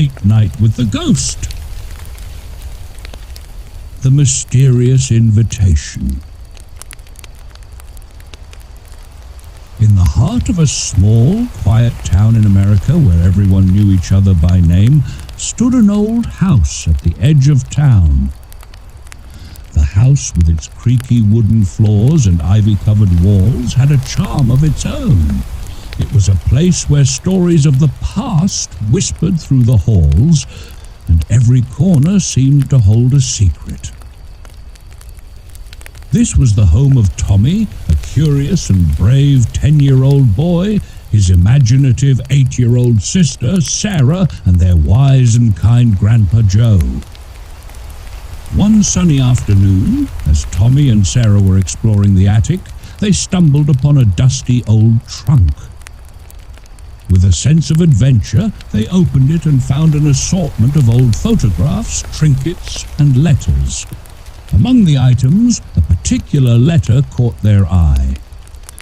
Late Night with the Ghost. The Mysterious Invitation. In the heart of a small, quiet town in America where everyone knew each other by name, stood an old house at the edge of town. The house, with its creaky wooden floors and ivy-covered walls, had a charm of its own. It was a place where stories of the past whispered through the halls, and every corner seemed to hold a secret. This was the home of Tommy, a curious and brave 10-year-old boy, his imaginative 8-year-old sister, Sarah, and their wise and kind Grandpa Joe. One sunny afternoon, as Tommy and Sarah were exploring the attic, they stumbled upon a dusty old trunk. With a sense of adventure, they opened it and found an assortment of old photographs, trinkets, and letters. Among the items, a particular letter caught their eye.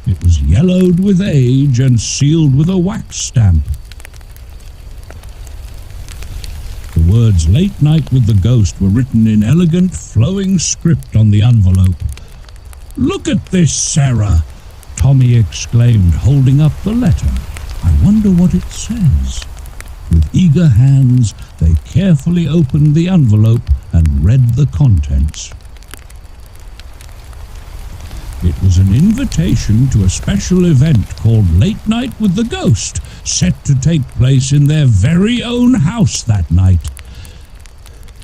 It was yellowed with age and sealed with a wax stamp. The words "Late Night with the Ghost" were written in elegant, flowing script on the envelope. "Look at this, Sarah!" Tommy exclaimed, holding up the letter. "I wonder what it says." With eager hands, they carefully opened the envelope and read the contents. It was an invitation to a special event called Late Night with the Ghost, set to take place in their very own house that night.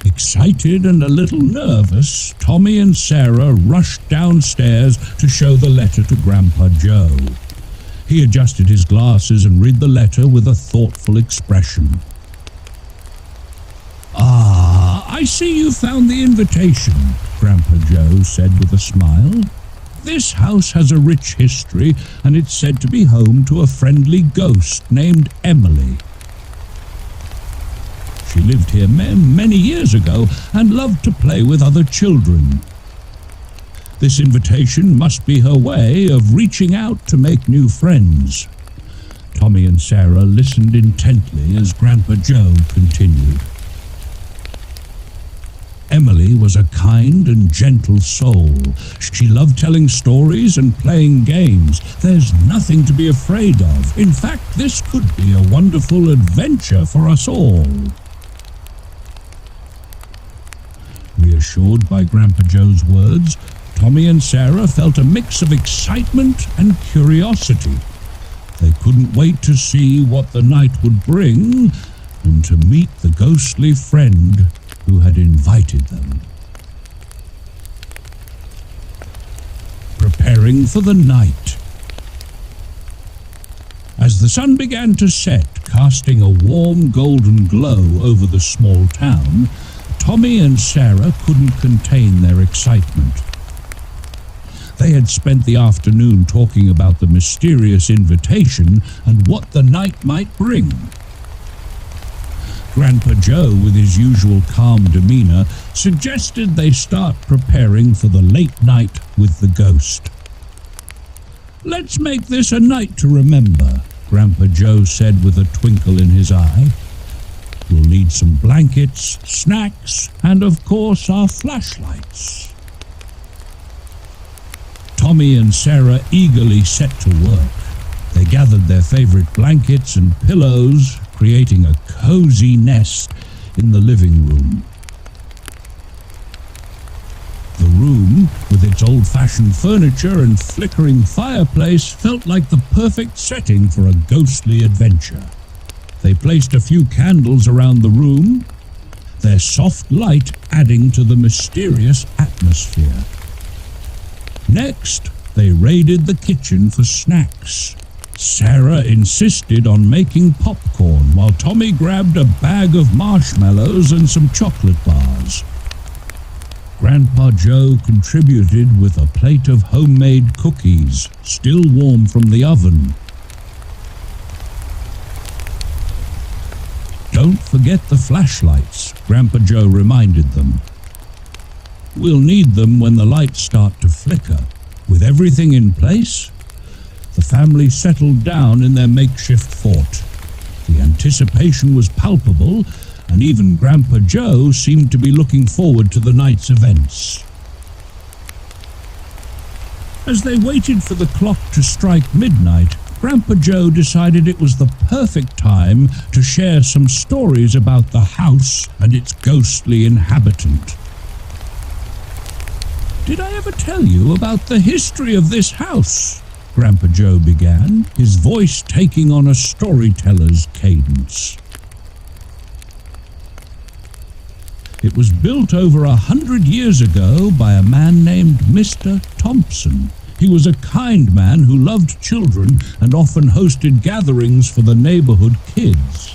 Excited and a little nervous, Tommy and Sarah rushed downstairs to show the letter to Grandpa Joe. He adjusted his glasses and read the letter with a thoughtful expression. "Ah, I see you found the invitation," Grandpa Joe said with a smile. "This house has a rich history, and it's said to be home to a friendly ghost named Emily. She lived here many years ago and loved to play with other children. This invitation must be her way of reaching out to make new friends." Tommy and Sarah listened intently as Grandpa Joe continued. Emily was a kind and gentle soul. She loved telling stories and playing games. There's nothing to be afraid of. In fact, this could be a wonderful adventure for us all. Reassured by Grandpa Joe's words, Tommy and Sarah felt a mix of excitement and curiosity. They couldn't wait to see what the night would bring and to meet the ghostly friend who had invited them. Preparing for the night. As the sun began to set, casting a warm golden glow over the small town, Tommy and Sarah couldn't contain their excitement. They had spent the afternoon talking about the mysterious invitation and what the night might bring. Grandpa Joe, with his usual calm demeanor, suggested they start preparing for the late night with the ghost. "Let's make this a night to remember," Grandpa Joe said with a twinkle in his eye. "We'll need some blankets, snacks, and of course our flashlights." Tommy and Sarah eagerly set to work. They gathered their favorite blankets and pillows, creating a cozy nest in the living room. The room, with its old-fashioned furniture and flickering fireplace, felt like the perfect setting for a ghostly adventure. They placed a few candles around the room, their soft light adding to the mysterious atmosphere. Next, they raided the kitchen for snacks. Sarah insisted on making popcorn, while Tommy grabbed a bag of marshmallows and some chocolate bars. Grandpa Joe contributed with a plate of homemade cookies, still warm from the oven. "Don't forget the flashlights," Grandpa Joe reminded them. "We'll need them when the lights start to flicker." With everything in place, the family settled down in their makeshift fort. The anticipation was palpable, and even Grandpa Joe seemed to be looking forward to the night's events. As they waited for the clock to strike midnight, Grandpa Joe decided it was the perfect time to share some stories about the house and its ghostly inhabitant. "Did I ever tell you about the history of this house?" Grandpa Joe began, his voice taking on a storyteller's cadence. It was built over 100 years ago by a man named Mr. Thompson. He was a kind man who loved children and often hosted gatherings for the neighborhood kids.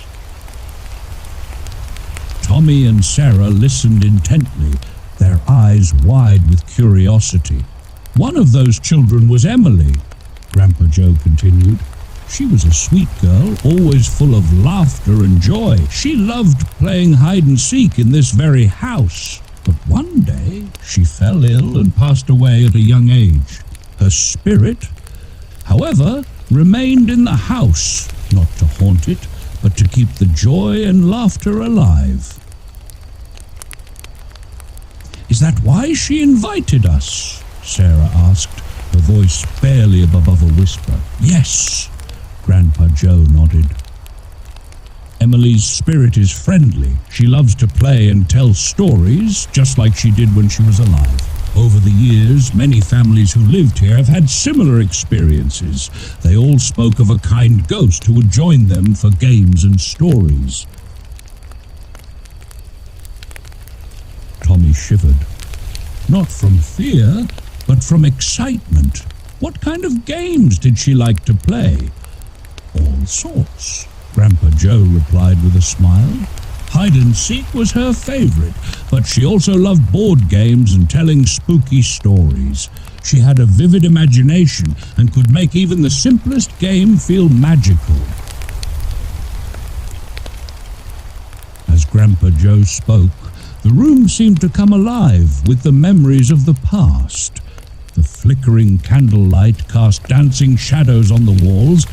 Tommy and Sarah listened intently, their eyes wide with curiosity. "One of those children was Emily," Grandpa Joe continued. "She was a sweet girl, always full of laughter and joy. She loved playing hide-and-seek in this very house. But one day she fell ill and passed away at a young age. Her spirit, however, remained in the house, not to haunt it, but to keep the joy and laughter alive." "Is that why she invited us?" Sarah asked, her voice barely above a whisper. "Yes," Grandpa Joe nodded. "Emily's spirit is friendly. She loves to play and tell stories, just like she did when she was alive. Over the years, many families who lived here have had similar experiences. They all spoke of a kind ghost who would join them for games and stories." Tommy shivered. Not from fear, but from excitement. "What kind of games did she like to play?" "All sorts," Grandpa Joe replied with a smile. "Hide-and-seek was her favorite, but she also loved board games and telling spooky stories. She had a vivid imagination and could make even the simplest game feel magical." As Grandpa Joe spoke, the room seemed to come alive with the memories of the past. The flickering candlelight cast dancing shadows on the walls,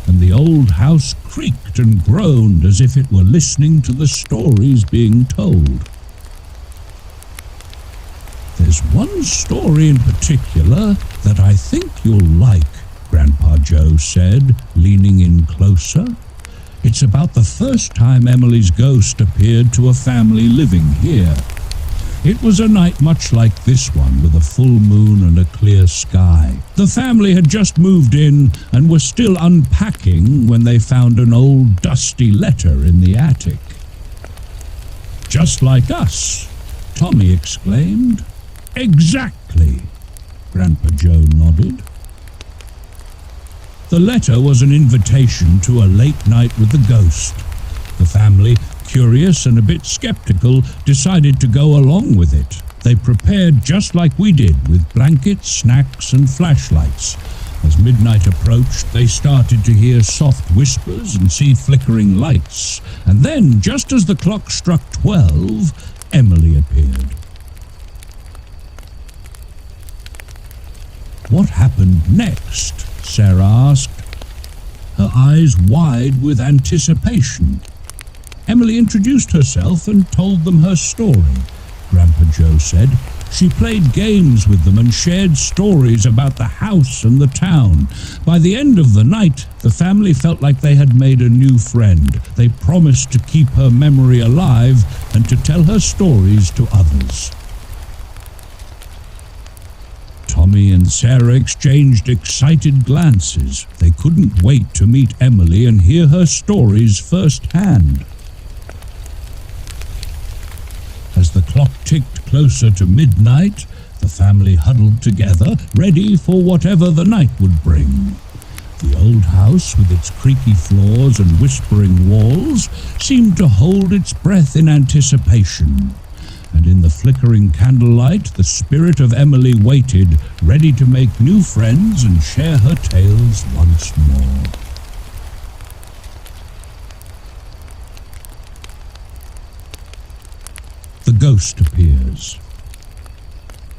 and the old house creaked and groaned as if it were listening to the stories being told. "There's one story in particular that I think you'll like," Grandpa Joe said, leaning in closer. "It's about the first time Emily's ghost appeared to a family living here. It was a night much like this one, with a full moon and a clear sky. The family had just moved in and were still unpacking when they found an old dusty letter in the attic." "Just like us," Tommy exclaimed. "Exactly," Grandpa Joe nodded. The letter was an invitation to a late night with the ghost. The family, curious and a bit skeptical, decided to go along with it. They prepared just like we did, with blankets, snacks, and flashlights. As midnight approached, they started to hear soft whispers and see flickering lights. And then, just as the clock struck 12, Emily appeared. "What happened next?" Sarah asked, her eyes wide with anticipation. "Emily introduced herself and told them her story," Grandpa Joe said. "She played games with them and shared stories about the house and the town. By the end of the night, the family felt like they had made a new friend. They promised to keep her memory alive and to tell her stories to others." Tommy and Sarah exchanged excited glances. They couldn't wait to meet Emily and hear her stories firsthand. As the clock ticked closer to midnight, the family huddled together, ready for whatever the night would bring. The old house, with its creaky floors and whispering walls, seemed to hold its breath in anticipation. And in the flickering candlelight, the spirit of Emily waited, ready to make new friends and share her tales once more. The ghost appears.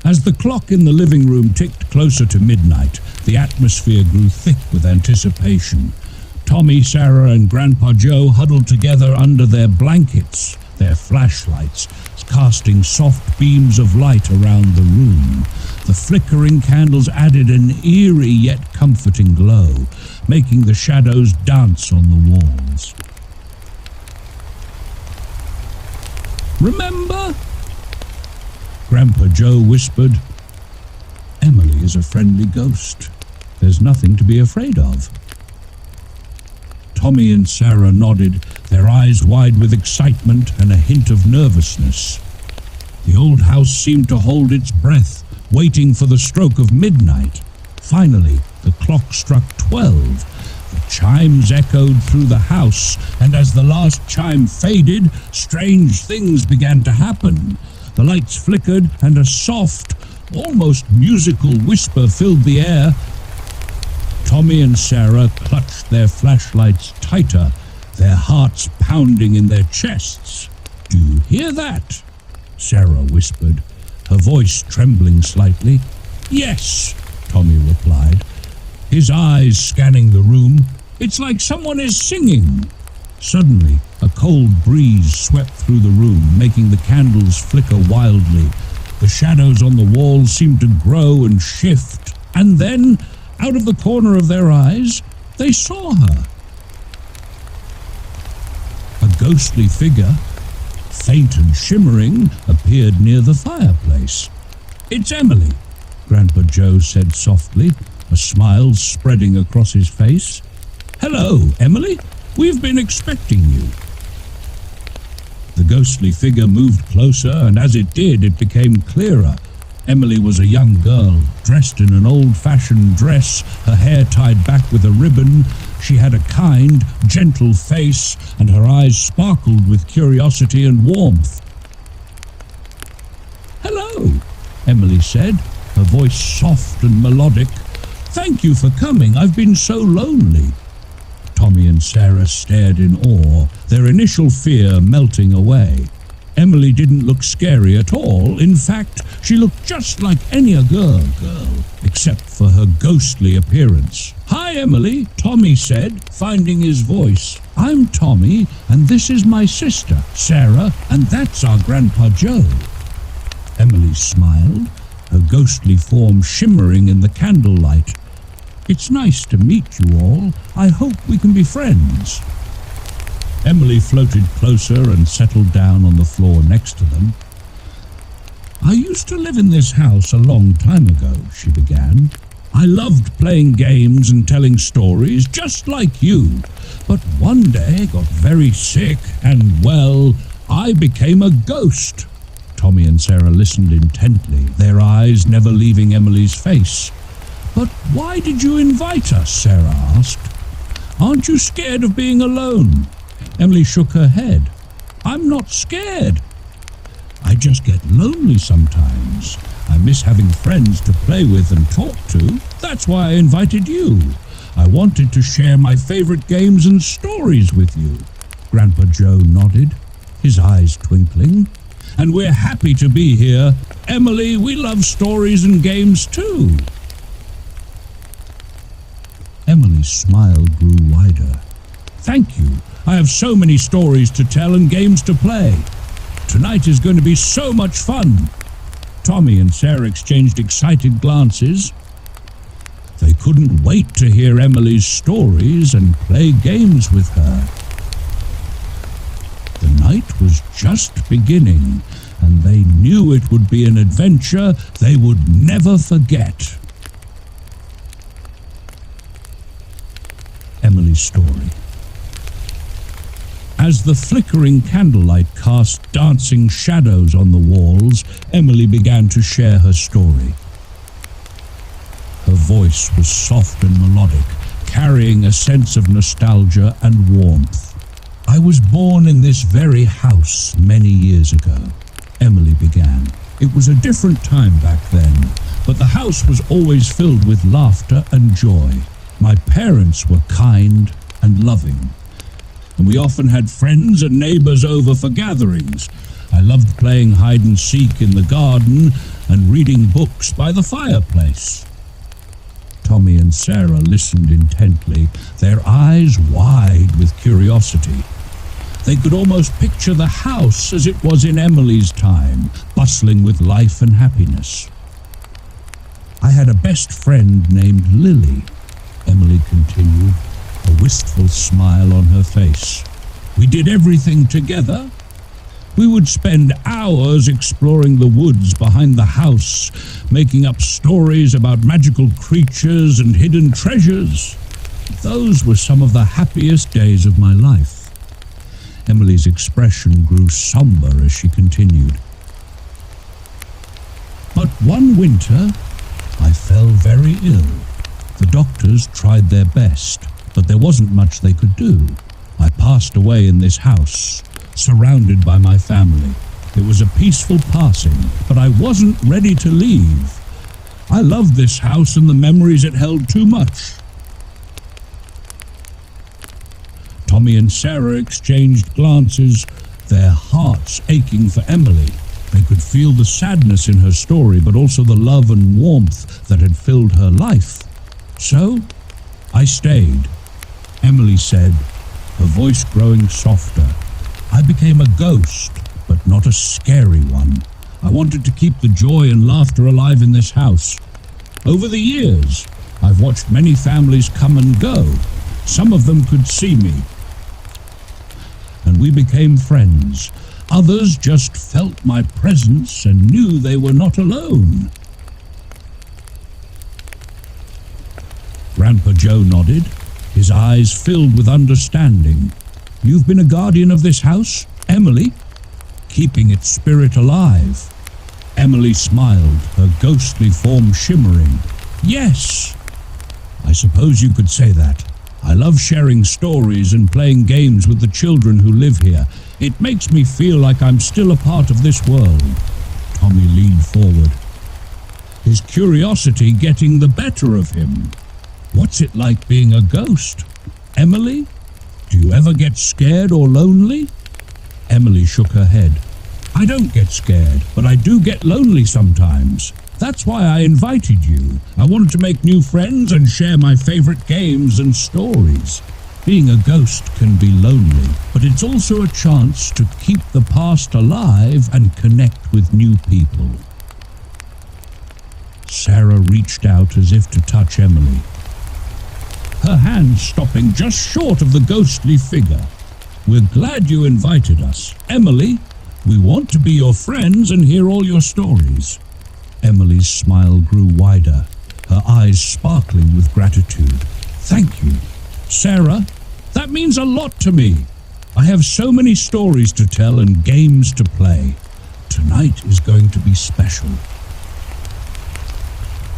As the clock in the living room ticked closer to midnight, the atmosphere grew thick with anticipation. Tommy, Sarah, and Grandpa Joe huddled together under their blankets, their flashlights casting soft beams of light around the room. The flickering candles added an eerie yet comforting glow, making the shadows dance on the walls. "Remember?" Grandpa Joe whispered. "Emily is a friendly ghost. There's nothing to be afraid of." Tommy and Sarah nodded, their eyes wide with excitement and a hint of nervousness. The old house seemed to hold its breath, waiting for the stroke of midnight. Finally, the clock struck 12. The chimes echoed through the house, and as the last chime faded, strange things began to happen. The lights flickered, and a soft, almost musical whisper filled the air. Tommy and Sarah clutched their flashlights tighter, their hearts pounding in their chests. "Do you hear that?" Sarah whispered, her voice trembling slightly. "Yes," Tommy replied, his eyes scanning the room. "It's like someone is singing." Suddenly, a cold breeze swept through the room, making the candles flicker wildly. The shadows on the walls seemed to grow and shift, and then, out of the corner of their eyes, they saw her. A ghostly figure, faint and shimmering, appeared near the fireplace. "It's Emily," Grandpa Joe said softly, a smile spreading across his face. "Hello, Emily. We've been expecting you." The ghostly figure moved closer, and as it did, it became clearer. Emily was a young girl, dressed in an old-fashioned dress, her hair tied back with a ribbon. She had a kind, gentle face, and her eyes sparkled with curiosity and warmth. "Hello," Emily said, her voice soft and melodic. "Thank you for coming. I've been so lonely." Tommy and Sarah stared in awe, their initial fear melting away. Emily didn't look scary at all. In fact, she looked just like any other girl, except for her ghostly appearance. "Hi, Emily," Tommy said, finding his voice. "I'm Tommy, and this is my sister, Sarah, and that's our Grandpa Joe." Emily smiled, her ghostly form shimmering in the candlelight. "It's nice to meet you all. I hope we can be friends." Emily floated closer and settled down on the floor next to them. "I used to live in this house a long time ago," she began. "I loved playing games and telling stories, just like you. But one day I got very sick and, well, I became a ghost." Tommy and Sarah listened intently, their eyes never leaving Emily's face. "But why did you invite us?" Sarah asked. "Aren't you scared of being alone?" Emily shook her head. "I'm not scared. I just get lonely sometimes. I miss having friends to play with and talk to. That's why I invited you. I wanted to share my favorite games and stories with you." Grandpa Joe nodded, his eyes twinkling. "And we're happy to be here. Emily, we love stories and games too." Emily's smile grew wider. "Thank you. I have so many stories to tell and games to play. Tonight is going to be so much fun." Tommy and Sarah exchanged excited glances. They couldn't wait to hear Emily's stories and play games with her. The night was just beginning, and they knew it would be an adventure they would never forget. Emily's story. As the flickering candlelight cast dancing shadows on the walls, Emily began to share her story. Her voice was soft and melodic, carrying a sense of nostalgia and warmth. "I was born in this very house many years ago," Emily began. "It was a different time back then, but the house was always filled with laughter and joy. My parents were kind and loving, and we often had friends and neighbors over for gatherings. I loved playing hide and seek in the garden and reading books by the fireplace. Tommy and Sarah listened intently, their eyes wide with curiosity. They could almost picture the house as it was in Emily's time, bustling with life and happiness. "I had a best friend named Lily," Emily continued, a wistful smile on her face. "We did everything together. We would spend hours exploring the woods behind the house, making up stories about magical creatures and hidden treasures. Those were some of the happiest days of my life." Emily's expression grew somber as she continued. "But one winter, I fell very ill. The doctors tried their best, but there wasn't much they could do. I passed away in this house, surrounded by my family. It was a peaceful passing, but I wasn't ready to leave. I loved this house and the memories it held too much." Tommy and Sarah exchanged glances, their hearts aching for Emily. They could feel the sadness in her story, but also the love and warmth that had filled her life. "So, I stayed," Emily said, her voice growing softer. "I became a ghost, but not a scary one. I wanted to keep the joy and laughter alive in this house. Over the years, I've watched many families come and go. Some of them could see me, and we became friends. Others just felt my presence and knew they were not alone." Grandpa Joe nodded, his eyes filled with understanding. "You've been a guardian of this house, Emily, keeping its spirit alive." Emily smiled, her ghostly form shimmering. "Yes, I suppose you could say that. I love sharing stories and playing games with the children who live here. It makes me feel like I'm still a part of this world." Tommy leaned forward, his curiosity getting the better of him. "What's it like being a ghost, Emily? Do you ever get scared or lonely?" Emily shook her head. "I don't get scared, but I do get lonely sometimes. That's why I invited you. I wanted to make new friends and share my favorite games and stories. Being a ghost can be lonely, but it's also a chance to keep the past alive and connect with new people." Sarah reached out as if to touch Emily, her hand stopping just short of the ghostly figure. "We're glad you invited us, Emily. We want to be your friends and hear all your stories." Emily's smile grew wider, her eyes sparkling with gratitude. "Thank you, Sarah. That means a lot to me. I have so many stories to tell and games to play. Tonight is going to be special."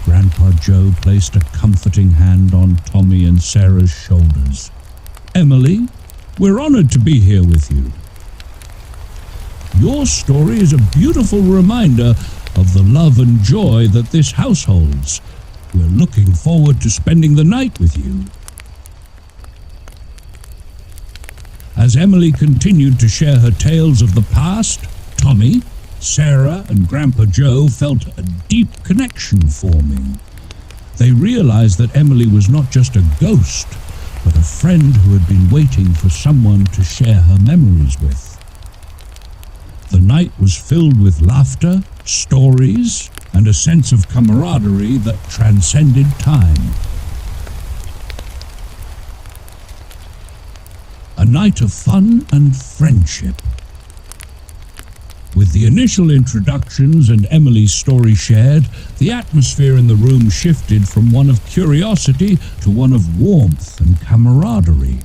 Grandpa Joe placed a comforting hand on Tommy and Sarah's shoulders. "Emily, we're honored to be here with you. Your story is a beautiful reminder of the love and joy that this house holds. We're looking forward to spending the night with you." As Emily continued to share her tales of the past, Tommy, Sarah, and Grandpa Joe felt a deep connection forming. They realized that Emily was not just a ghost, but a friend who had been waiting for someone to share her memories with. The night was filled with laughter, stories, and a sense of camaraderie that transcended time. A night of fun and friendship. With the initial introductions and Emily's story shared, the atmosphere in the room shifted from one of curiosity to one of warmth and camaraderie.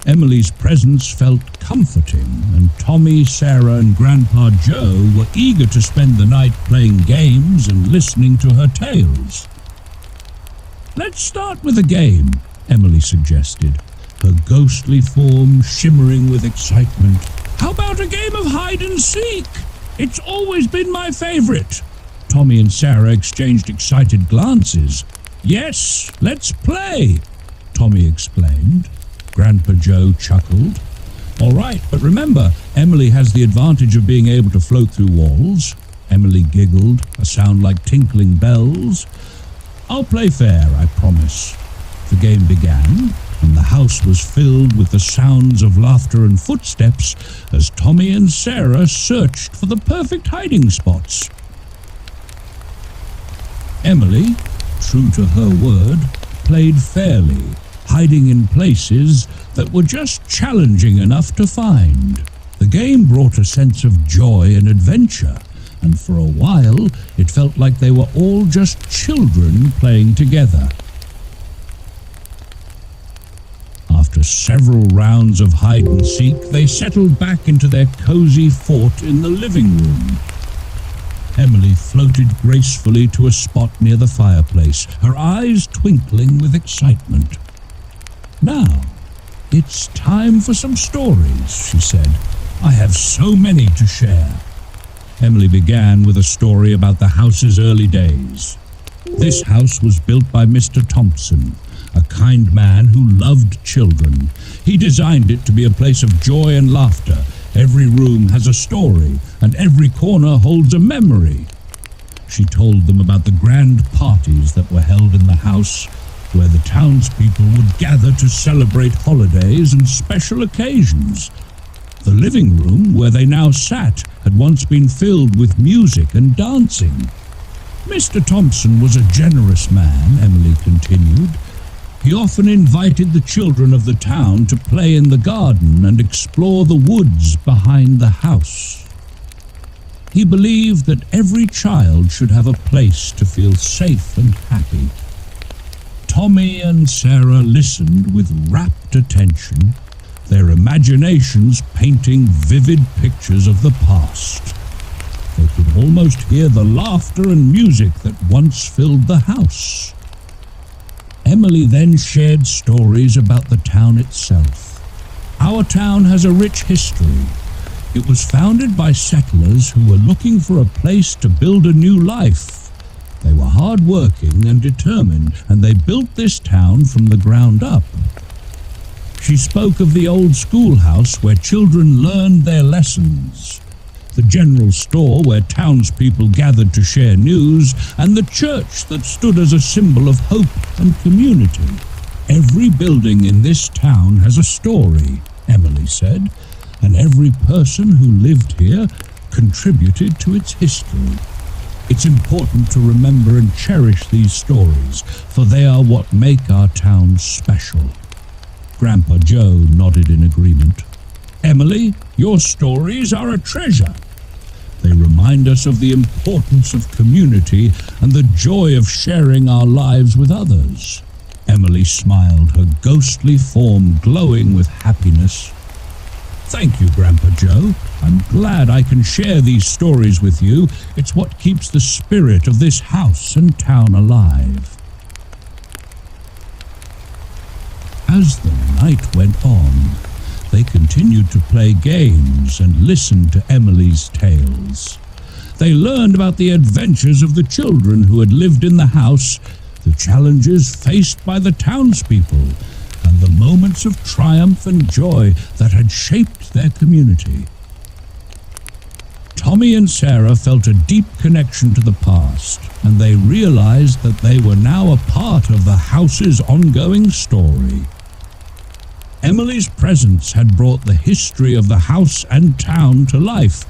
Emily's presence felt comforting, and Tommy, Sarah, and Grandpa Joe were eager to spend the night playing games and listening to her tales. "Let's start with a game," Emily suggested, her ghostly form shimmering with excitement. "How about a game of hide and seek? It's always been my favorite." Tommy and Sarah exchanged excited glances. "Yes, let's play," Tommy exclaimed. Grandpa Joe chuckled. "All right, but remember, Emily has the advantage of being able to float through walls." Emily giggled, a sound like tinkling bells. I'll play fair, I promise." The game began, and the house was filled with the sounds of laughter and footsteps as Tommy and Sarah searched for the perfect hiding spots. Emily, true to her word, played fairly, hiding in places that were just challenging enough to find. The game brought a sense of joy and adventure, and for a while it felt like they were all just children playing together. After several rounds of hide-and-seek, they settled back into their cozy fort in the living room. Emily floated gracefully to a spot near the fireplace, her eyes twinkling with excitement. "Now, it's time for some stories," she said. "I have so many to share." Emily began with a story about the house's early days. This house was built by Mr. Thompson, a kind man who loved children. He designed it to be a place of joy and laughter. Every room has a story, and every corner holds a memory. She told them about the grand parties that were held in the house, where the townspeople would gather to celebrate holidays and special occasions. The living room, where they now sat, had once been filled with music and dancing. Mr. Thompson was a generous man, Emily continued. He often invited the children of the town to play in the garden and explore the woods behind the house. He believed that every child should have a place to feel safe and happy. Tommy and Sarah listened with rapt attention, their imaginations painting vivid pictures of the past. They could almost hear the laughter and music that once filled the house. Emily then shared stories about the town itself. Our town has a rich history. It was founded by settlers who were looking for a place to build a new life. They were hard-working and determined, and they built this town from the ground up. She spoke of the old schoolhouse where children learned their lessons, the general store where townspeople gathered to share news, and the church that stood as a symbol of hope and community. "Every building in this town has a story," Emily said, "and every person who lived here contributed to its history. It's important to remember and cherish these stories, for they are what make our town special." Grandpa Joe nodded in agreement. "Emily, your stories are a treasure. They remind us of the importance of community and the joy of sharing our lives with others." Emily smiled, her ghostly form glowing with happiness. "Thank you, Grandpa Joe. I'm glad I can share these stories with you. It's what keeps the spirit of this house and town alive." As the night went on, they continued to play games and listen to Emily's tales. They learned about the adventures of the children who had lived in the house, the challenges faced by the townspeople, and the moments of triumph and joy that had shaped their community. Tommy and Sarah felt a deep connection to the past, and they realized that they were now a part of the house's ongoing story. Emily's presence had brought the history of the house and town to life,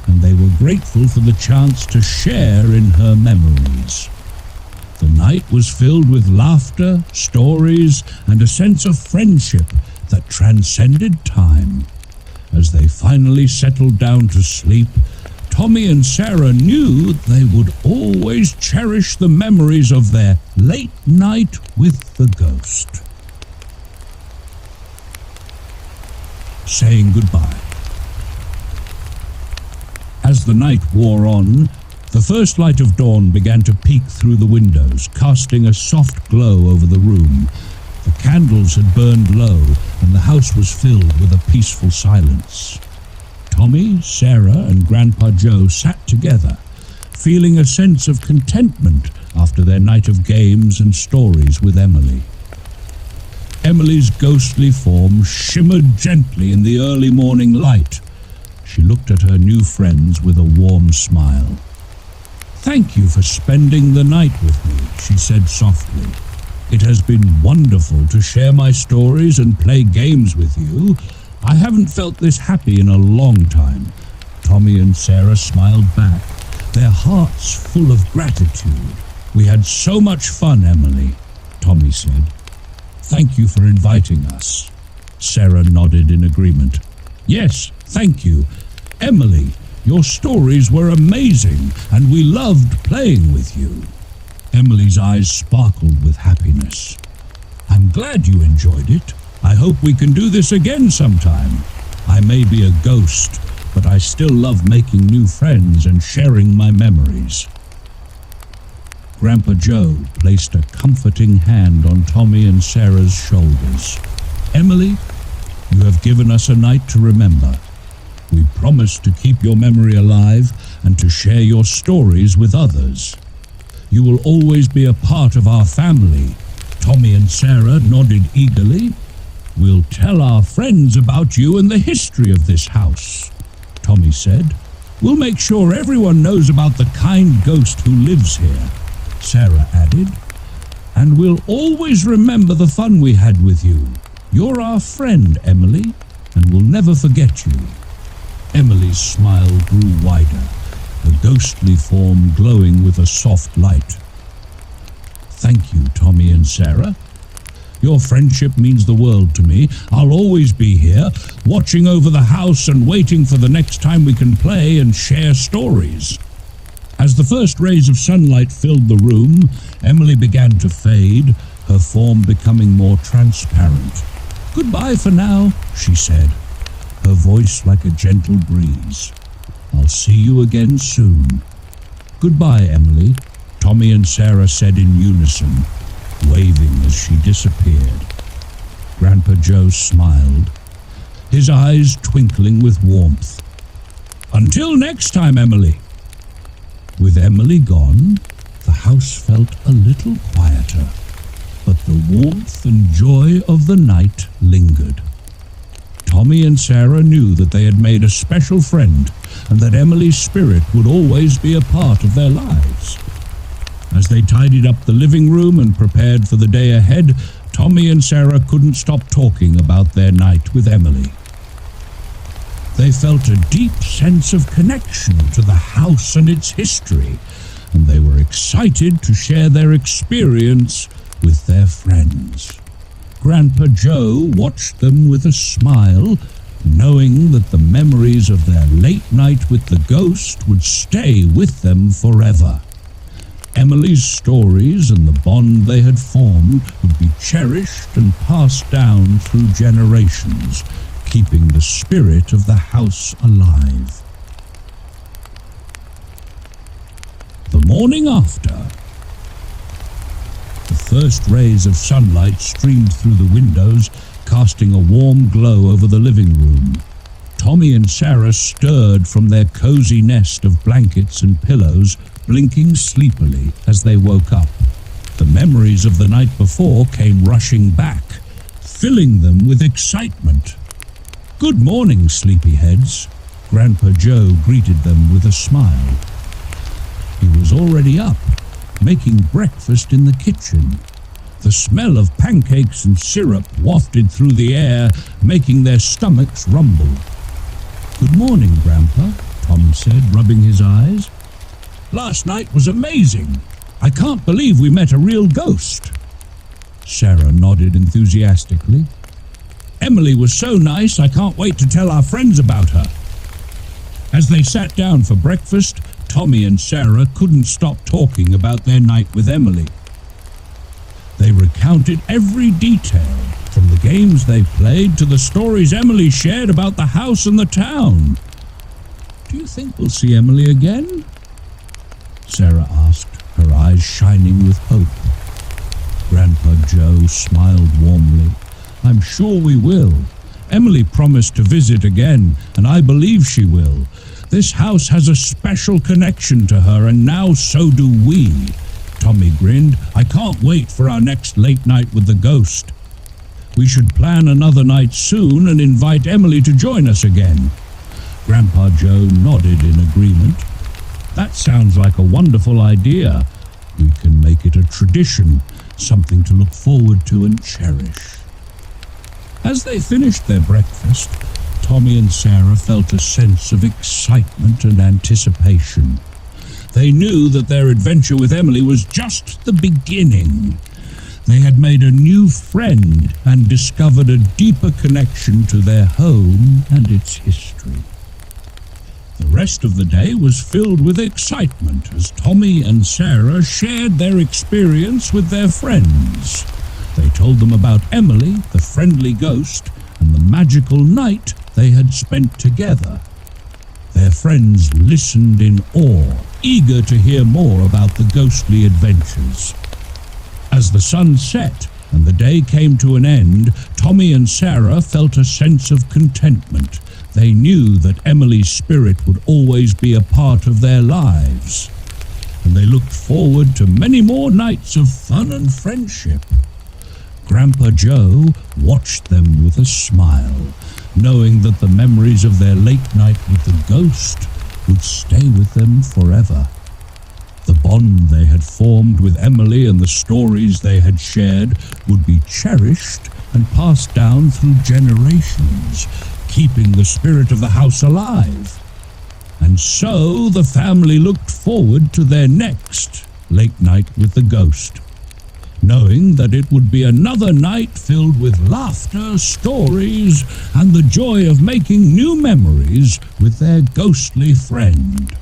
and they were grateful for the chance to share in her memories. The night was filled with laughter, stories, and a sense of friendship that transcended time. As they finally settled down to sleep, Tommy and Sarah knew they would always cherish the memories of their late night with the ghost. Saying goodbye. As the night wore on, the first light of dawn began to peek through the windows, casting a soft glow over the room. The candles had burned low, and the house was filled with a peaceful silence. Tommy, Sarah, and Grandpa Joe sat together, feeling a sense of contentment after their night of games and stories with Emily. Emily's ghostly form shimmered gently in the early morning light. She looked at her new friends with a warm smile. Thank you for spending the night with me, she said softly. It has been wonderful to share my stories and play games with you. I haven't felt this happy in a long time. Tommy and Sarah smiled back, their hearts full of gratitude. We had so much fun, Emily, Tommy said. Thank you for inviting us. Sarah nodded in agreement. Yes, thank you. Emily, your stories were amazing, and we loved playing with you. Emily's eyes sparkled with happiness. I'm glad you enjoyed it. I hope we can do this again sometime. I may be a ghost, but I still love making new friends and sharing my memories. Grandpa Joe placed a comforting hand on Tommy and Sarah's shoulders. Emily, you have given us a night to remember. We promise to keep your memory alive and to share your stories with others. You will always be a part of our family. Tommy and Sarah nodded eagerly. We'll tell our friends about you and the history of this house, Tommy said. We'll make sure everyone knows about the kind ghost who lives here, Sarah added. And we'll always remember the fun we had with you. You're our friend, Emily, and we'll never forget you. Emily's smile grew wider, her ghostly form glowing with a soft light. Thank you, Tommy and Sarah. Your friendship means the world to me. I'll always be here, watching over the house and waiting for the next time we can play and share stories. As the first rays of sunlight filled the room, Emily began to fade, her form becoming more transparent. Goodbye for now, she said, her voice like a gentle breeze. I'll see you again soon. Goodbye, Emily, Tommy and Sarah said in unison, waving as she disappeared. Grandpa Joe smiled, his eyes twinkling with warmth. Until next time, Emily. With Emily gone, the house felt a little quieter, but the warmth and joy of the night lingered. Tommy and Sarah knew that they had made a special friend and that Emily's spirit would always be a part of their lives. As they tidied up the living room and prepared for the day ahead, Tommy and Sarah couldn't stop talking about their night with Emily. They felt a deep sense of connection to the house and its history, and they were excited to share their experience with their friends. Grandpa Joe watched them with a smile, knowing that the memories of their late night with the ghost would stay with them forever. Emily's stories and the bond they had formed would be cherished and passed down through generations, keeping the spirit of the house alive. The morning after, the first rays of sunlight streamed through the windows, casting a warm glow over the living room. Tommy and Sarah stirred from their cozy nest of blankets and pillows, blinking sleepily as they woke up. The memories of the night before came rushing back, filling them with excitement. Good morning, sleepyheads. Grandpa Joe greeted them with a smile. He was already up, making breakfast in the kitchen. The smell of pancakes and syrup wafted through the air, making their stomachs rumble. Good morning, Grandpa, Tom said, rubbing his eyes. Last night was amazing. I can't believe we met a real ghost. Sarah nodded enthusiastically. Emily was so nice, I can't wait to tell our friends about her. As they sat down for breakfast, Tommy and Sarah couldn't stop talking about their night with Emily. They recounted every detail, from the games they played to the stories Emily shared about the house and the town. Do you think we'll see Emily again? Sarah asked, her eyes shining with hope. Grandpa Joe smiled warmly. I'm sure we will. Emily promised to visit again, and I believe she will. This house has a special connection to her, and now so do we. Tommy grinned. I can't wait for our next late night with the ghost. We should plan another night soon and invite Emily to join us again. Grandpa Joe nodded in agreement. That sounds like a wonderful idea. We can make it a tradition, something to look forward to and cherish. As they finished their breakfast, Tommy and Sarah felt a sense of excitement and anticipation. They knew that their adventure with Emily was just the beginning. They had made a new friend and discovered a deeper connection to their home and its history. The rest of the day was filled with excitement as Tommy and Sarah shared their experience with their friends. They told them about Emily, the friendly ghost, and the magical night they had spent together. Their friends listened in awe, eager to hear more about the ghostly adventures. As the sun set and the day came to an end, Tommy and Sarah felt a sense of contentment. They knew that Emily's spirit would always be a part of their lives, and they looked forward to many more nights of fun and friendship. Grandpa Joe watched them with a smile, knowing that the memories of their late night with the ghost would stay with them forever. The bond they had formed with Emily and the stories they had shared would be cherished and passed down through generations, keeping the spirit of the house alive. And so the family looked forward to their next late night with the ghost, knowing that it would be another night filled with laughter, stories, and the joy of making new memories with their ghostly friend.